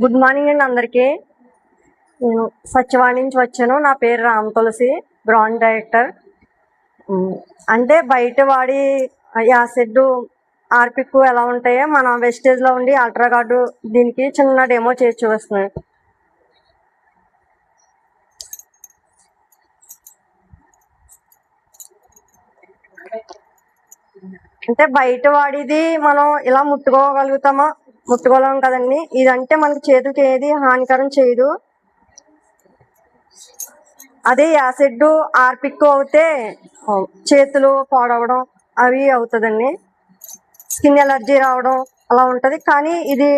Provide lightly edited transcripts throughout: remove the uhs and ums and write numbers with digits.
Good morning అండి అందరికీ. నేను సత్యవాణి నుంచి వచ్చాను. నా పేరు రామ్ తులసి, బ్రాండ్ డైరెక్టర్. అంటే బయట వాడి యాసిడ్, ఆర్పిక్ ఎలా ఉంటాయో మన వెస్టేజ్లో ఉండి అల్ట్రా గార్డు దీనికి చిన్న డెమో చేసి చూపిస్తున్నాను. అంటే బయట వాడిది మనం ఇలా ముట్టుకోలేం కదండి. ఇదంటే మనకి చేతికి ఏది హానికరం చేయదు. అదే యాసిడ్, ఆర్పిక్ అవుతే చేతులు పాడవడం అవి అవుతుందండి. స్కిన్ ఎలర్జీ రావడం అలా ఉంటుంది. కానీ ఇది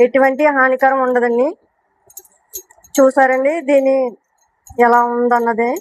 ఎటువంటి హానికరం ఉండదండి. చూసారండి దీని ఎలా ఉందన్నది.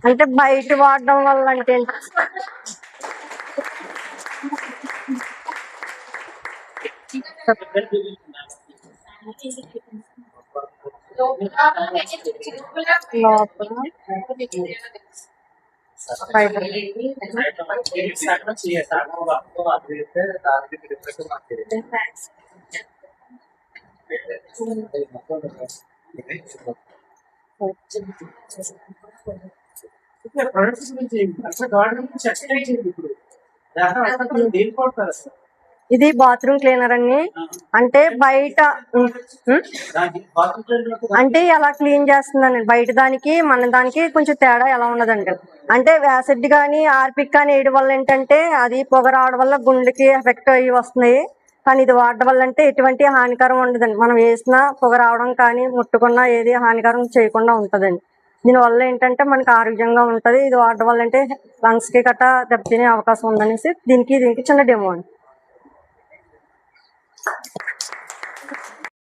అంటే బయట వాడడం వల్ల అంటే ఇది బాత్రూమ్ క్లీనర్ అండి. అంటే బయట అంటే ఎలా క్లీన్ చేస్తుందండి. బయట దానికి మన దానికి కొంచెం తేడా ఎలా ఉన్నదండి. అంటే యాసిడ్ కానీ ఆర్పిక్ కానీ వేయడం వల్ల ఏంటంటే అది పొగ రావడం వల్ల గుండెకి ఎఫెక్ట్ అయ్యి వస్తున్నాయి. కానీ ఇది వాడడం వల్ల అంటే ఎటువంటి హానికరం ఉండదండి. మనం వేసినా పొగ రావడం కానీ ముట్టుకున్నా ఏది హానికరం చేయకుండా ఉంటుందండి. దీనివల్ల ఏంటంటే మనకి ఆరోగ్యంగా ఉంటుంది. ఇది వాడడం వల్ల అంటే లంగ్స్కి గట్రా దెబ్బతినే అవకాశం ఉందనేసి దీనికి చిన్న డెమో అండి.